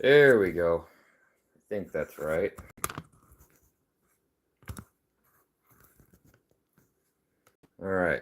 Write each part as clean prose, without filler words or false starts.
There we go. I think that's right. All right.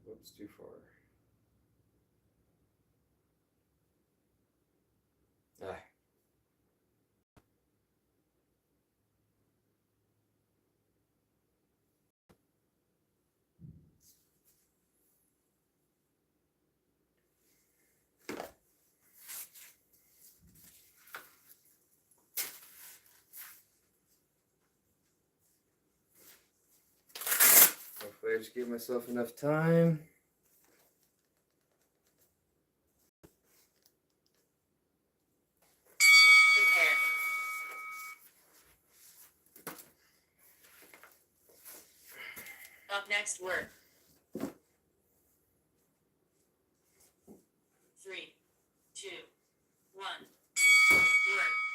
Whoops, too far. Ah. Hopefully I just give myself enough time. Up next, word. 3, 2, 1. Word.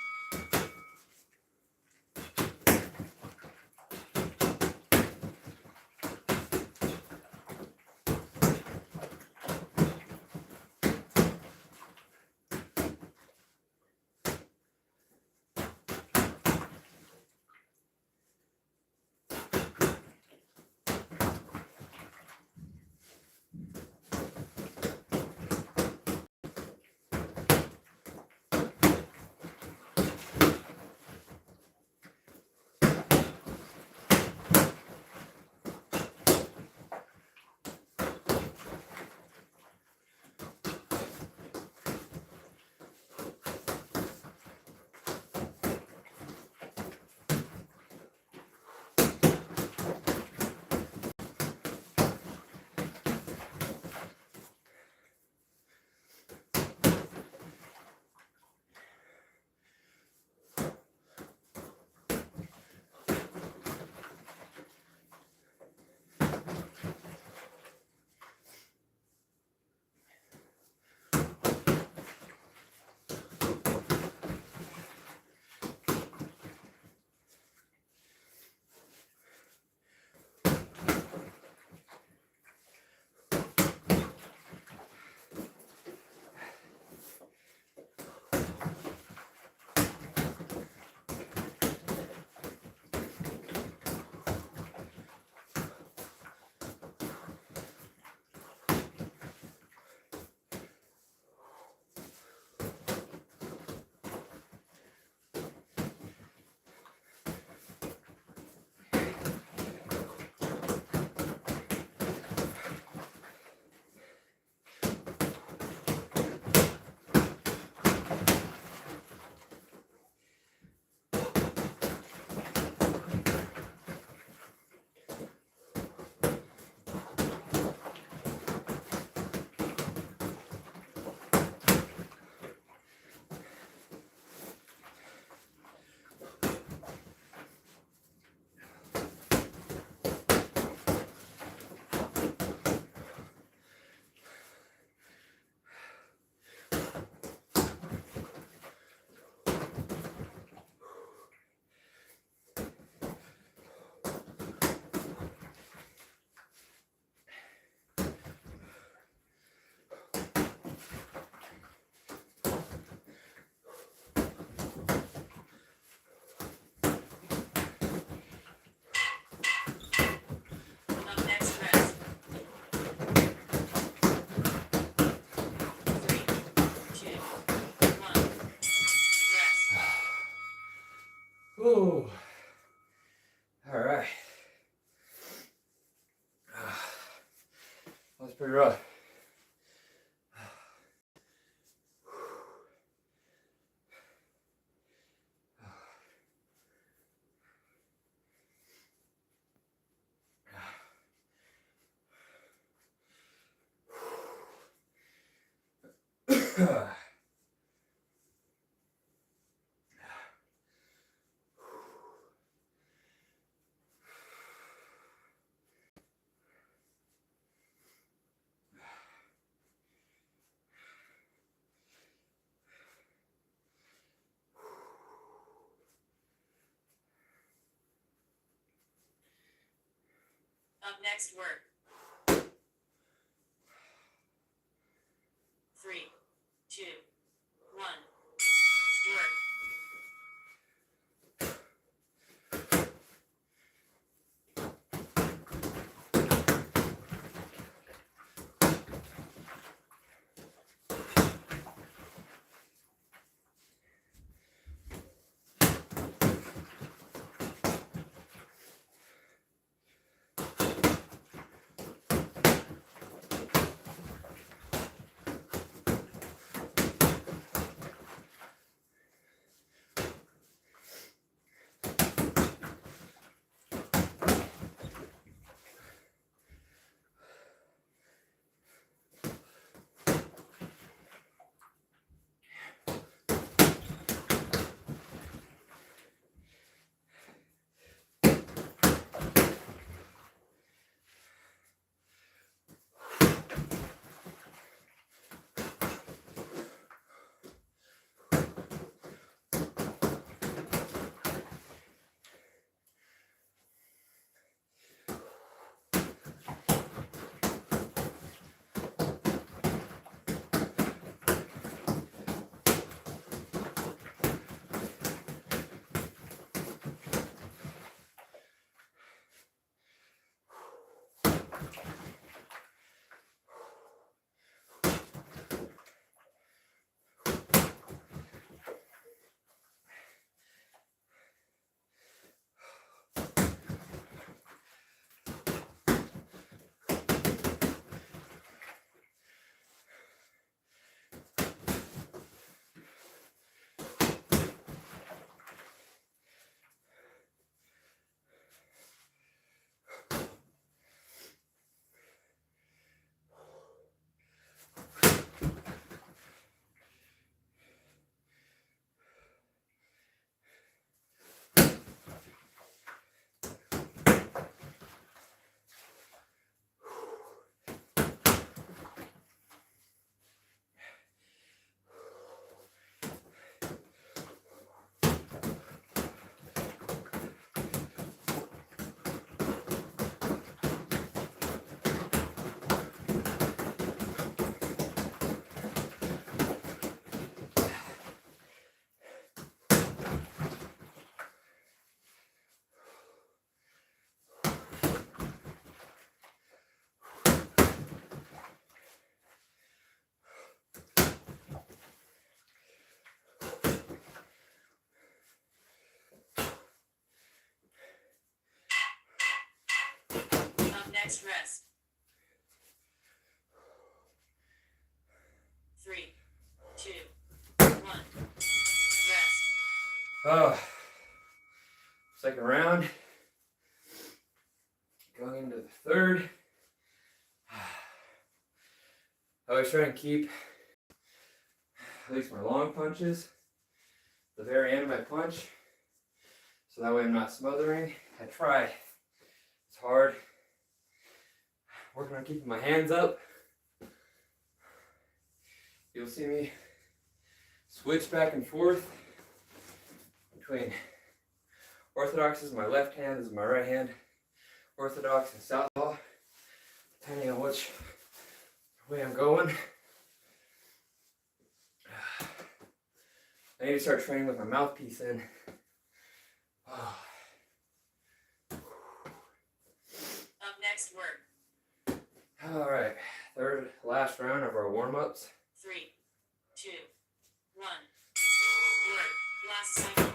Whew. All right. That was pretty rough. Up next work. 3, 2, 1. Work. Up next rest. 3, 2, 1. Rest. Oh, second round. Going into the third. I always try and keep at least my long punches at the very end of my punch, so that way I'm not smothering. I try. It's hard. Working on keeping my hands up. You'll see me switch back and forth between orthodox is my left hand, this is my right hand, orthodox and southpaw, depending on which way I'm going. I need to start training with my mouthpiece in. Up next work. All right, third, last round of our warm-ups. 3, 2, 1. Work. Last cycle.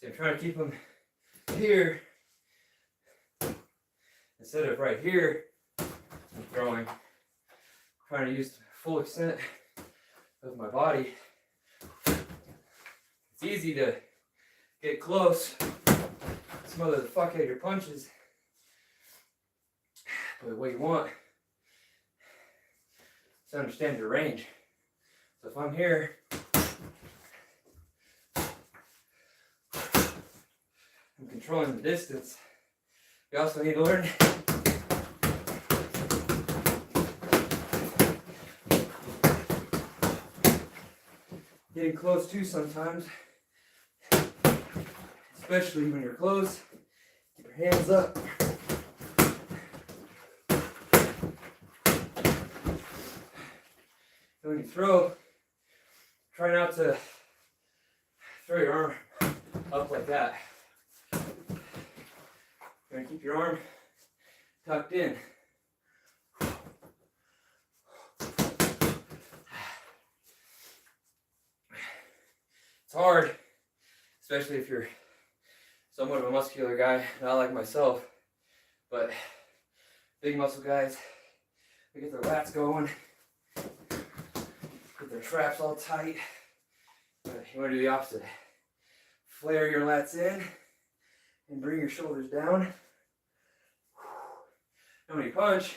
See, I'm trying to keep them here instead of right here. I'm throwing, trying to use the full extent of my body. It's easy to get close, smother the fuck out of your punches, but what you want is to understand your range. So if I'm here, I'm controlling the distance. You also need to learn getting close too sometimes, especially when you're close. Keep your hands up. And when you throw, try not to throw your arm up like that. You're gonna keep your arm tucked in. It's hard, especially if you're somewhat of a muscular guy, not like myself, but big muscle guys, they get their lats going, get their traps all tight. But you want to do the opposite. Flare your lats in and bring your shoulders down. And when you punch,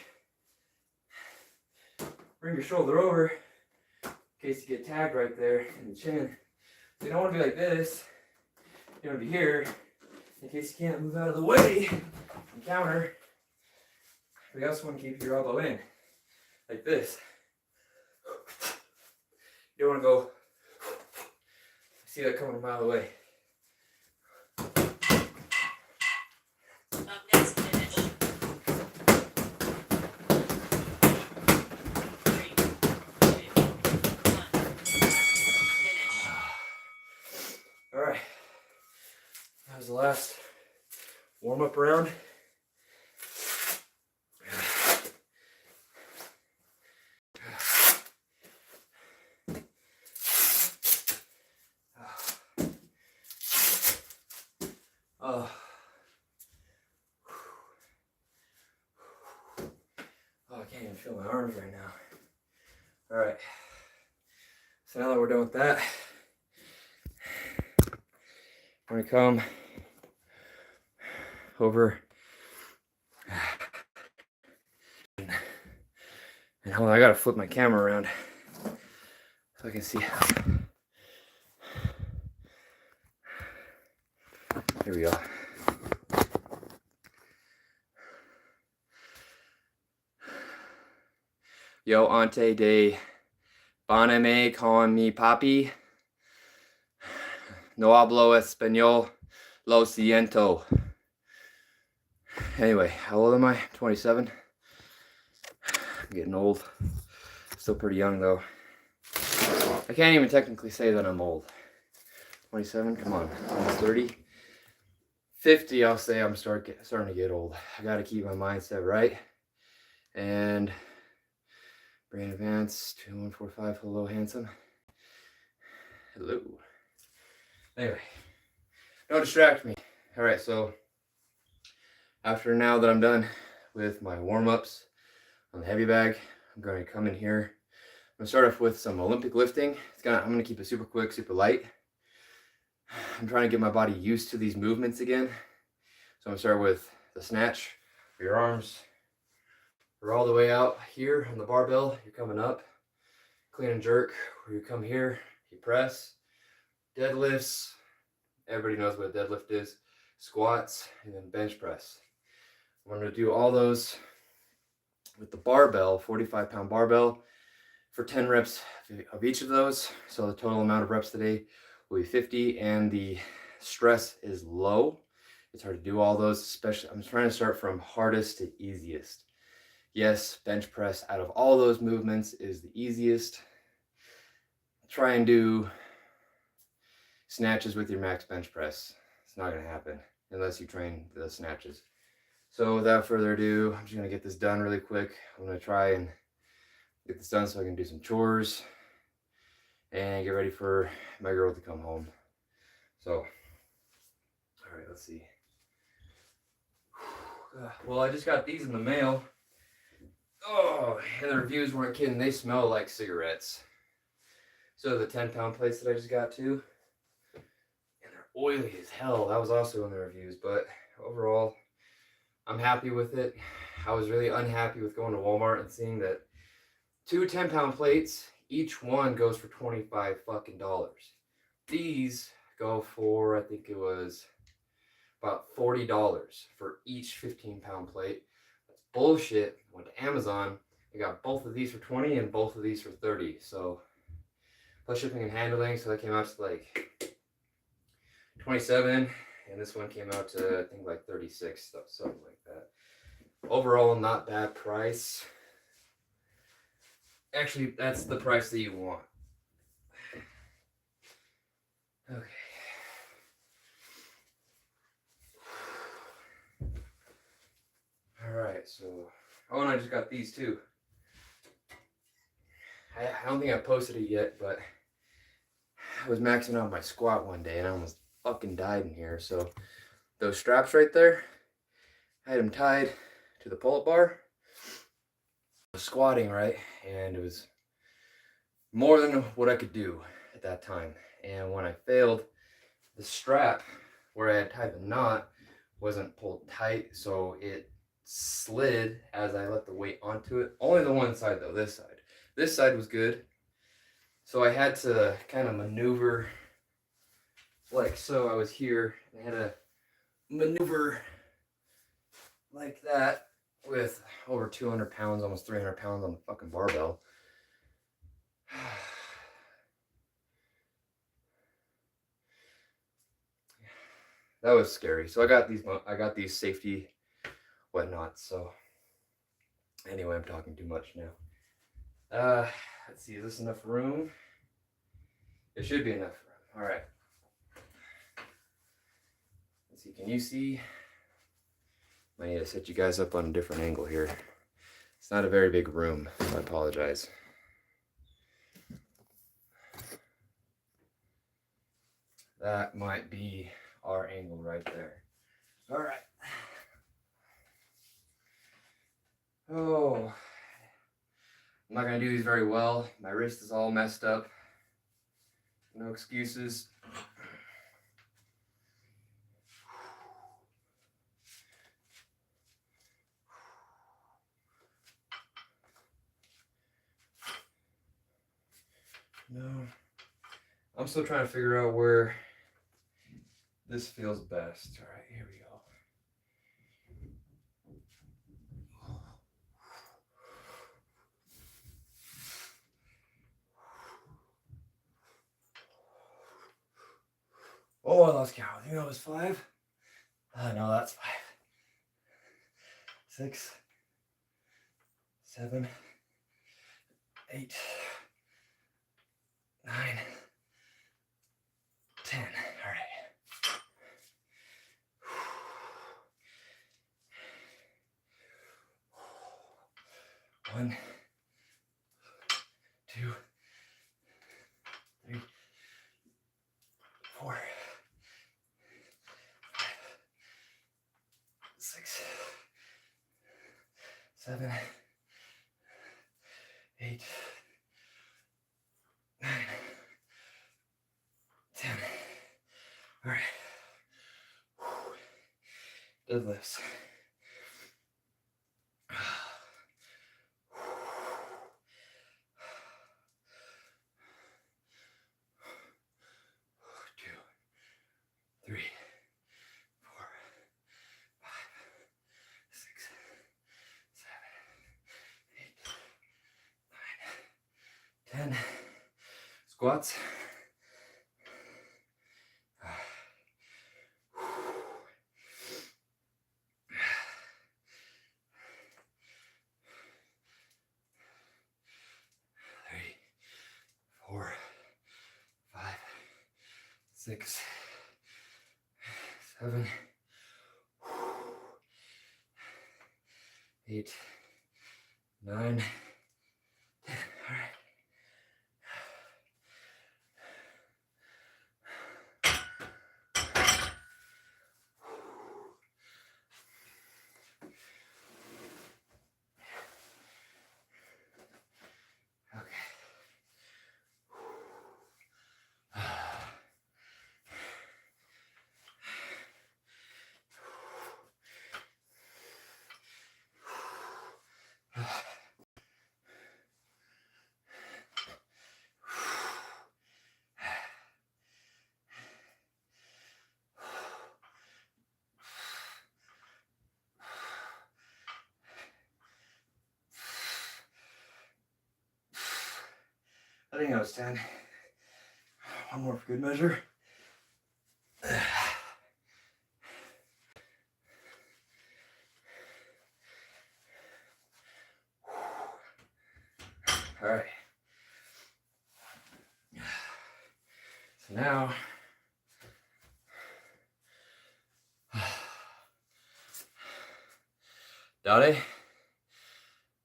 bring your shoulder over in case you get tagged right there in the chin. So you don't want to be like this. You want to be here in case you can't move out of the way and counter. But you also want to keep your elbow in like this. You don't want to go, see that coming a mile away. Up next, finish. 3, 2, 1. Finish. All right, that was the last warm-up round. Oh, I can't even feel my arms right now. All right, so now that we're done with that, I'm gonna come over and hold on, I gotta flip my camera around so I can see. Here we go. Yo, ante de Baname con mi papi. No hablo español. Lo siento. Anyway, how old am I? 27. I'm getting old. Still pretty young though. I can't even technically say that I'm old. 27, come on, almost 30. 50, I'll say I'm starting to get old. I gotta keep my mindset right. And brain advance 2145. Hello, handsome. Hello. Anyway, don't distract me. All right, so after now that I'm done with my warm-ups on the heavy bag, I'm going to come in here. I'm gonna start off with some Olympic lifting. I'm gonna keep it super quick, super light. I'm trying to get my body used to these movements again. So I'm gonna start with the snatch. Your arms are all the way out here on the barbell. You're coming up. Clean and jerk, where you come here, you press. Deadlifts, everybody knows what a deadlift is. Squats, and then bench press. I'm gonna do all those with the barbell, 45-pound barbell, for 10 reps of each of those. So the total amount of reps today will be 50, and the stress is low. It's hard to do all those, especially I'm trying to start from hardest to easiest. Yes, bench press out of all those movements is the easiest. Try and do snatches with your max bench press. It's not gonna happen unless you train the snatches. So without further ado, I'm just gonna get this done really quick. I'm gonna try and get this done so I can do some chores and get ready for my girl to come home. So All right, let's see. Well, I just got these in the mail. Oh, and the reviews weren't kidding. They smell like cigarettes. So the 10-pound plates that I just got too. And they're oily as hell. That was also in the reviews. But overall, I'm happy with it. I was really unhappy with going to Walmart and seeing that 2 10-pound plates, each one goes for $25 fucking dollars. These go for, I think it was about $40 for each 15-pound plate. That's bullshit. Went to Amazon. I got both of these for 20 and both of these for 30. So plus shipping and handling, so that came out to like 27, and this one came out to I think like 36, something like that. Overall, not bad price. Actually, that's the price that you want. Okay. Alright, so oh, and I just got these too. I don't think I posted it yet, but I was maxing out my squat one day and I almost fucking died in here. So those straps right there, I had them tied to the pull-up bar. I was squatting, right, and it was more than what I could do at that time. And when I failed, the strap where I had tied the knot wasn't pulled tight, so it slid as I let the weight onto it. Only the one side though, this side. This side was good. So I had to kind of maneuver like so. I was here, I had to maneuver like that with over 200 pounds, almost 300 pounds on the fucking barbell. That was scary. So I got these safety whatnots. So anyway, I'm talking too much now. Let's see, is this enough room? It should be enough room. All right. Let's see, can you see? I need to set you guys up on a different angle here. It's not a very big room, so I apologize. That might be our angle right there. All right. Oh, I'm not gonna do these very well. My wrist is all messed up. No excuses. No. I'm still trying to figure out where this feels best. All right, here we go. Oh, I lost count. I think that was 5. No, that's 5. 6, 7, 8, 9, 10. All right. 1, 2, 3, 4, 5, 6, 7, 8, 9, 10. All right. Deadlifts. Squats. Three, 4, 5, 6, 7, 8, 9, 10. All right. think that was 10. One more for good measure. All right. So now, Dade,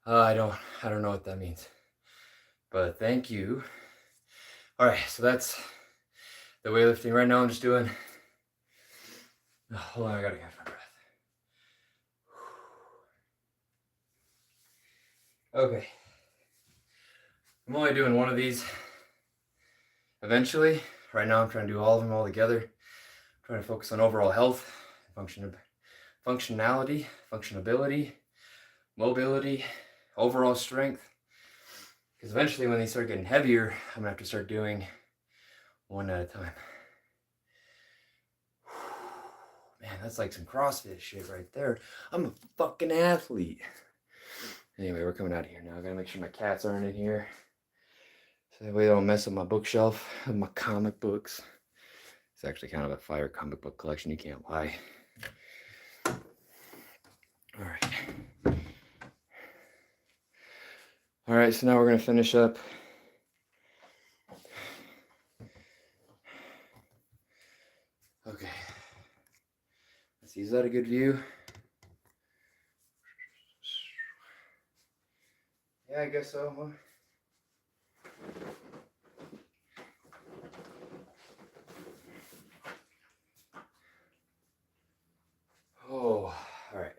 I don't know what that means, but thank you. All right, so that's the weightlifting. Right now I'm just doing, hold on, I gotta catch my breath. Okay, I'm only doing one of these eventually. Right now I'm trying to do all of them all together. I'm trying to focus on overall health, functionality, functionability, mobility, overall strength. Because eventually when they start getting heavier, I'm gonna have to start doing one at a time. Man, that's like some CrossFit shit right there. I'm a fucking athlete. Anyway, we're coming out of here now. I gotta make sure my cats aren't in here, so that way they don't mess up my bookshelf of my comic books. It's actually kind of a fire comic book collection, you can't lie. Alright. Alright, so now we're gonna finish up. Okay. Let's see, is that a good view? Yeah, I guess so, huh? Oh, alright.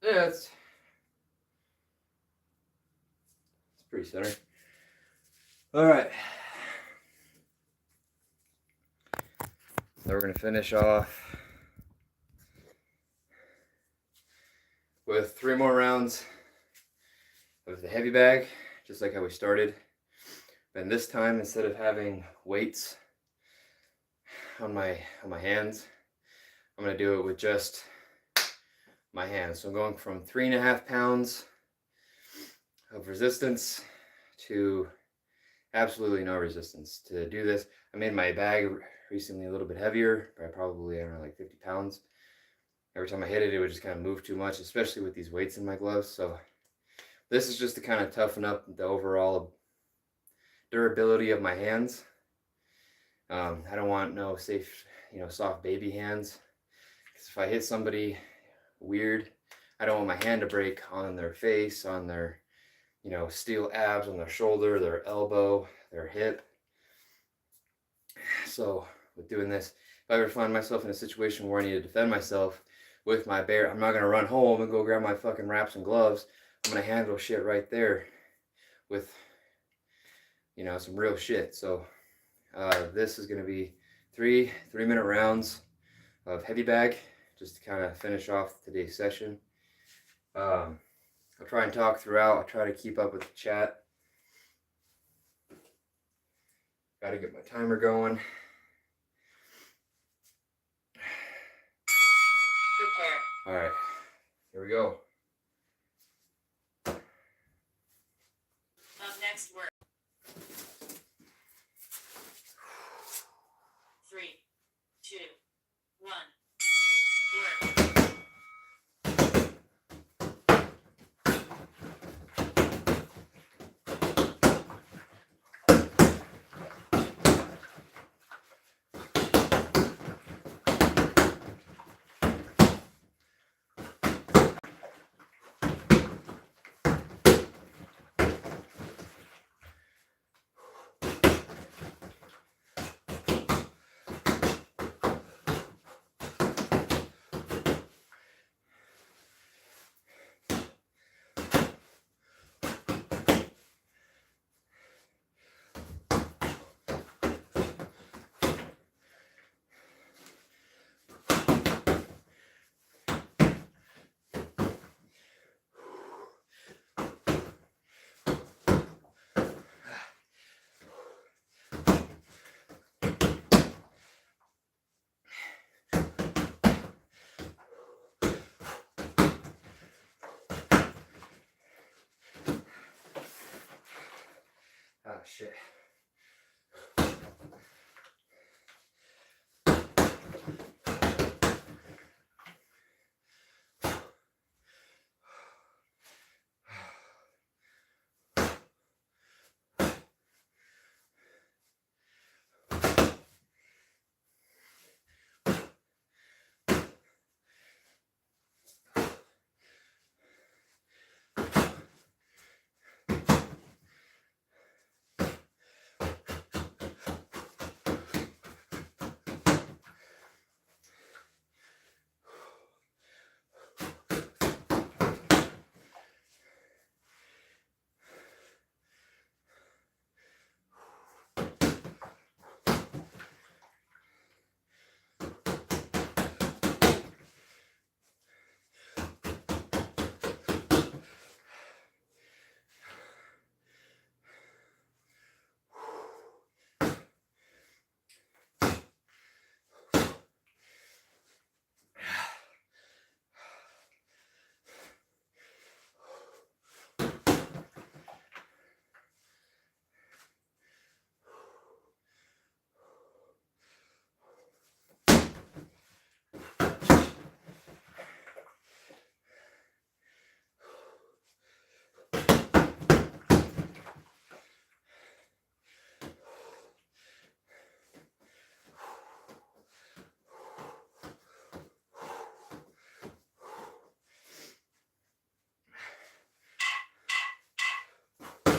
Yeah, it's pretty center. Alright. So we're gonna finish off with 3 more rounds of the heavy bag, just like how we started. And this time, instead of having weights on my hands, I'm gonna do it with just my hands. So I'm going from 3.5 pounds of resistance to absolutely no resistance. To do this, I made my bag recently a little bit heavier, by probably, I don't know, like 50 pounds. Every time I hit it, it would just kind of move too much, especially with these weights in my gloves. So this is just to kind of toughen up the overall durability of my hands. I don't want no safe, soft baby hands. Because if I hit somebody weird, I don't want my hand to break on their face, on their, steel abs, on their shoulder, their elbow, their hip. So with doing this, if I ever find myself in a situation where I need to defend myself with my bare, I'm not going to run home and go grab my fucking wraps and gloves. I'm going to handle shit right there with, some real shit. So this is going to be 3-minute rounds of heavy bag, just to kind of finish off today's session. I'll try and talk throughout. I'll try to keep up with the chat. Got to get my timer going. Prepare. All right, here we go. Up next, work. 3, 2, 1. Work. shit.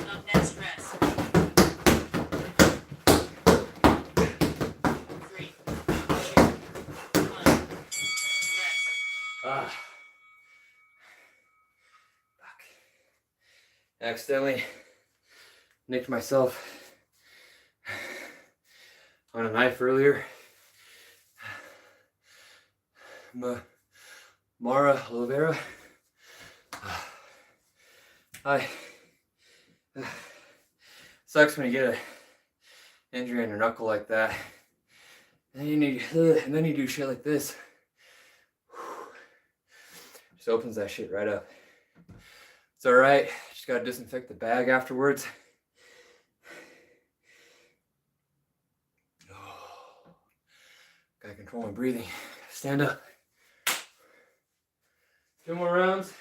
Up next, rest. 3, 2, 1. Rest. Ah. Fuck. Accidentally nicked myself on a knife earlier. Mara Olivera. Sucks when you get an injury on your knuckle like that. And then you do shit like this. Just opens that shit right up. It's alright. Just gotta disinfect the bag afterwards. Gotta control my breathing. Stand up. 2 more rounds.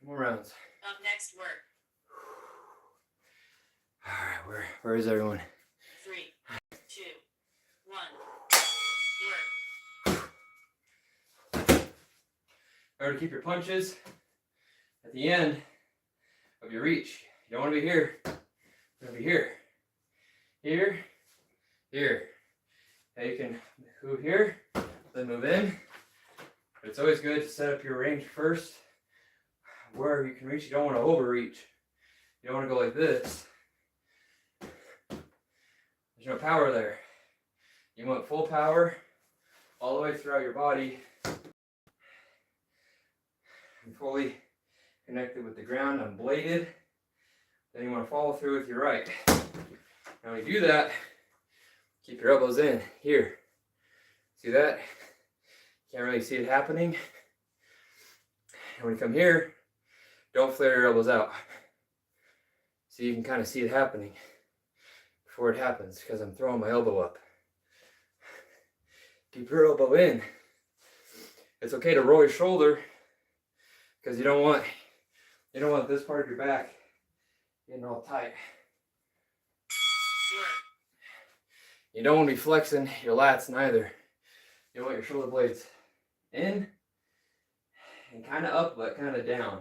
2 more rounds. Up next, work. Alright, where is everyone? 3, 2, 1. Work. Remember to keep your punches at the end of your reach. You don't want to be here. You want to be here. Here. Here. Now you can move here, then move in. But it's always good to set up your range first where you can reach. You don't want to overreach. You don't want to go like this. There's no power there. You want full power all the way throughout your body. And fully connected with the ground, unbladed. Then you want to follow through with your right. Now when you do that, keep your elbows in here. See that? Can't really see it happening. And when you come here, don't flare your elbows out. So you can kind of see it happening before it happens, because I'm throwing my elbow up. Keep your elbow in. It's okay to roll your shoulder, because you don't want this part of your back getting all tight. You don't want to be flexing your lats neither. You want your shoulder blades in and kind of up, but kind of down.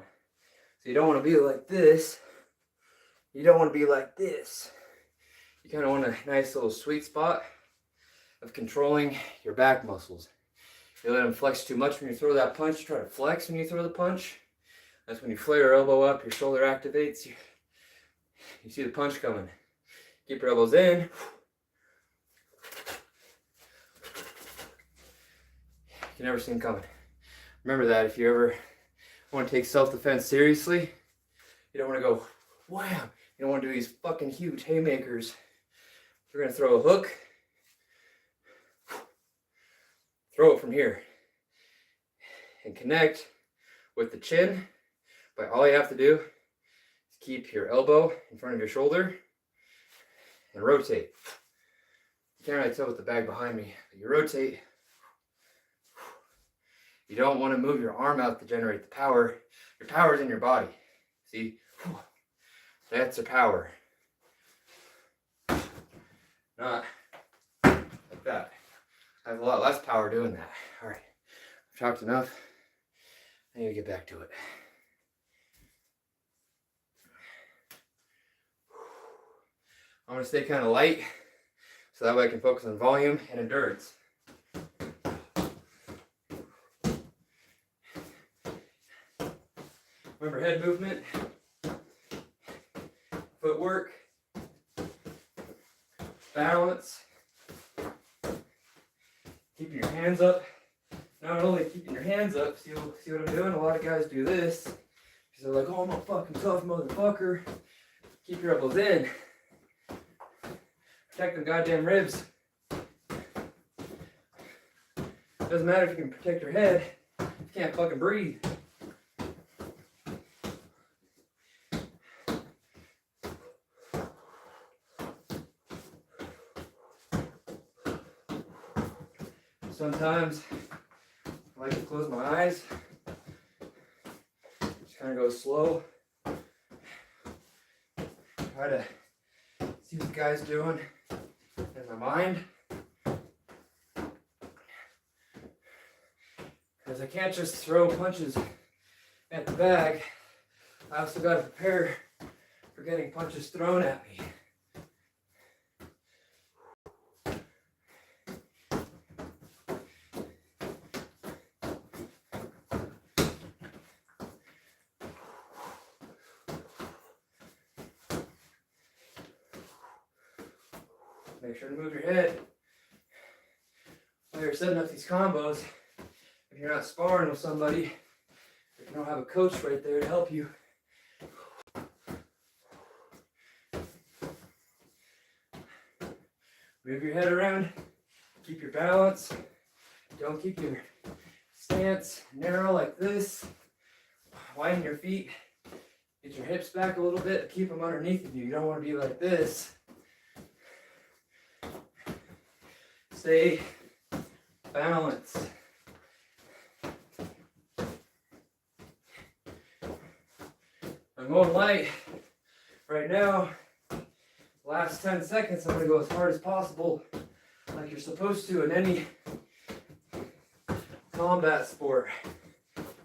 So you don't want to be like this. You don't want to be like this. You kind of want a nice little sweet spot of controlling your back muscles. You let them flex too much when you throw that punch. Try to flex when you throw the punch. That's when you flare your elbow up, your shoulder activates. You see the punch coming. Keep your elbows in. You never see them coming. Remember that if you ever want to take self-defense seriously, you don't want to go wham. You don't want to do these fucking huge haymakers. You're going to throw a hook. Throw it from here. And connect with the chin. But all you have to do is keep your elbow in front of your shoulder and rotate. You can't really tell with the bag behind me, but you rotate. You don't want to move your arm out to generate the power. Your power is in your body. See? That's your power. Not like that. I have a lot less power doing that. All right, I've talked enough. I need to get back to it. I'm going to stay kind of light so that way I can focus on volume and endurance. Remember head movement, footwork, balance, keeping your hands up. Not only keeping your hands up, see what I'm doing? A lot of guys do this because they're like, oh, I'm a fucking tough motherfucker. Keep your elbows in. Protect them goddamn ribs. Doesn't matter if you can protect your head, if you can't fucking breathe. Sometimes I like to close my eyes. Just kind of go slow. Try to see what the guy's doing in my mind. Because I can't just throw punches at the bag. I also got to prepare for getting punches thrown at me. Make sure to move your head while you're setting up these combos. If you're not sparring with somebody, if you don't have a coach right there to help you, move your head around, keep your balance, don't keep your stance narrow like this, widen your feet, get your hips back a little bit, keep them underneath of you. You don't want to be like this. Stay balanced. I'm going light right now. Last 10 seconds, I'm going to go as hard as possible, like you're supposed to in any combat sport.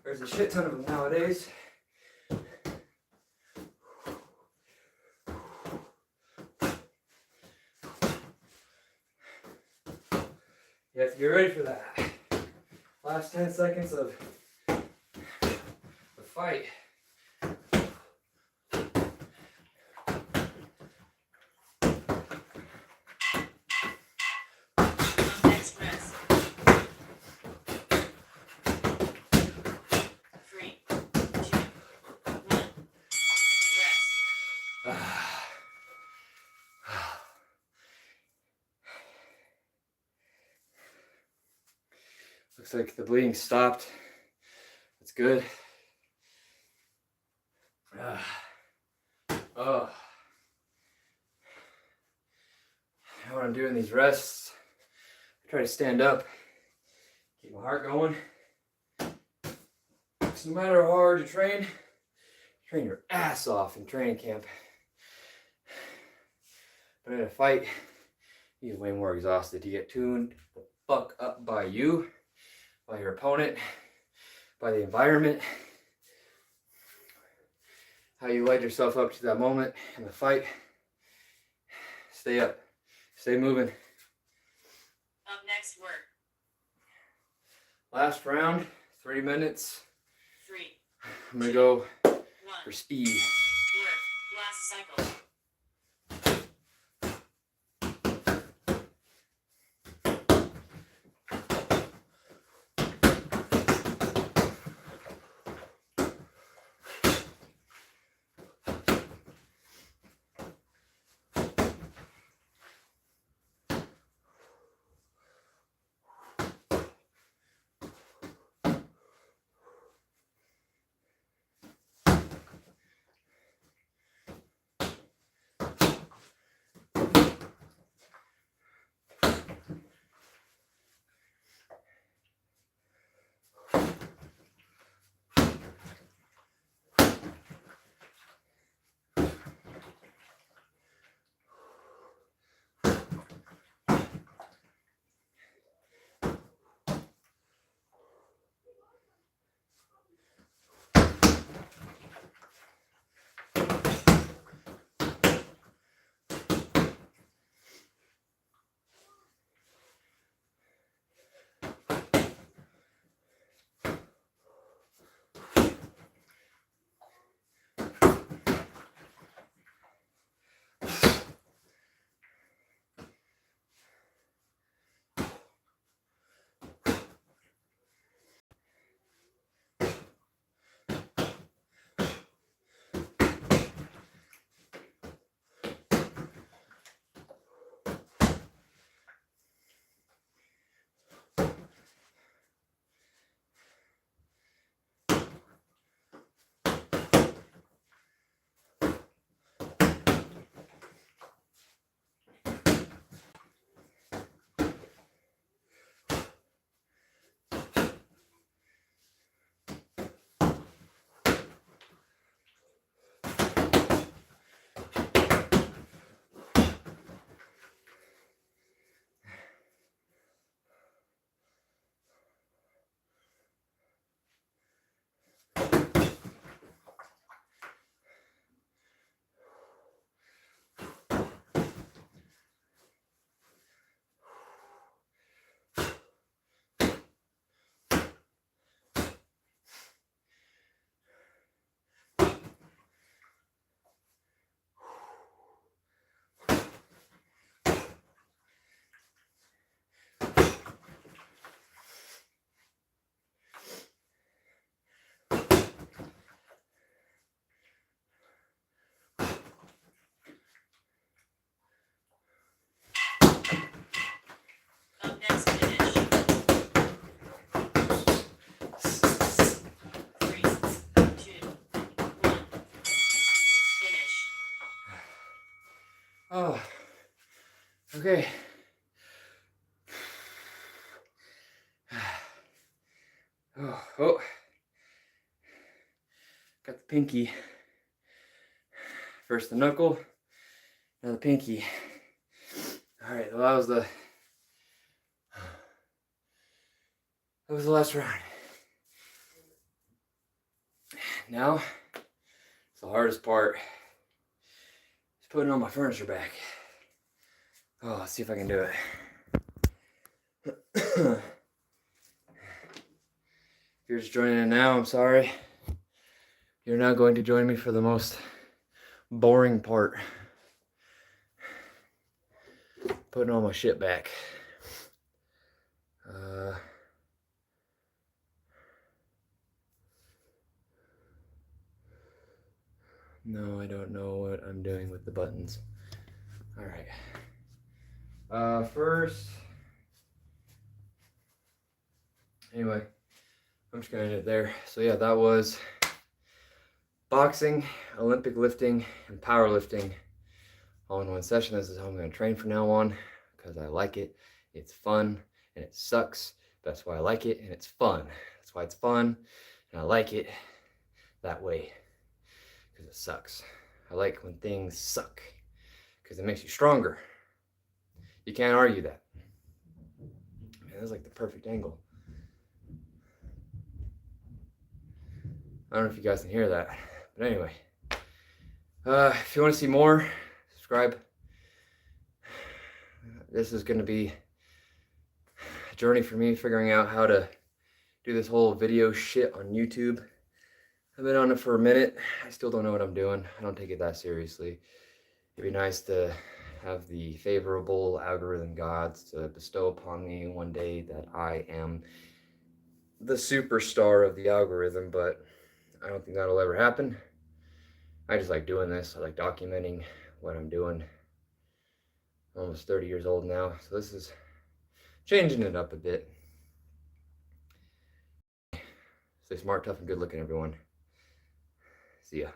There's a shit ton of them nowadays. You have to get ready for that. Last 10 seconds of the fight. Next rest. 3, 2, 1. Rest. Looks like the bleeding stopped. That's good. Oh. Now when I'm doing these rests, I try to stand up, keep my heart going. So no matter how hard you train your ass off in training camp. But in a fight, you get way more exhausted. You get tuned the fuck up by you, by your opponent, by the environment, how you light yourself up to that moment in the fight. Stay up, stay moving. Up next, work. Last round, 3 minutes. 3, I'm gonna go 1. for speed. Work. Last cycle. Oh, okay. Oh, got the pinky. First the knuckle, now the pinky. All right, well, that was the last round. Now, it's the hardest part. It's putting all my furniture back. Oh, let's see if I can do it. If you're just joining in now, I'm sorry. You're now going to join me for the most boring part. Putting all my shit back. No, I don't know what I'm doing with the buttons. All right. First, anyway, I'm just gonna end it there. So yeah, that was boxing, Olympic lifting, and powerlifting all in one session. This is how I'm gonna train from now on because I like it. It's fun and it sucks. That's why I like it and it's fun. That's why it's fun and I like it that way because it sucks. I like when things suck because it makes you stronger. You can't argue that. Man, that's like the perfect angle. I don't know if you guys can hear that, but anyway. If you want to see more, subscribe. This is going to be a journey for me figuring out how to do this whole video shit on YouTube. I've been on it for a minute. I still don't know what I'm doing. I don't take it that seriously. It'd be nice to have the favorable algorithm gods to bestow upon me one day that I am the superstar of the algorithm, but I don't think that'll ever happen. I just like doing this. I like documenting what I'm doing. I'm almost 30 years old now, so this is changing it up a bit. Stay smart, tough, and good looking, everyone. See ya.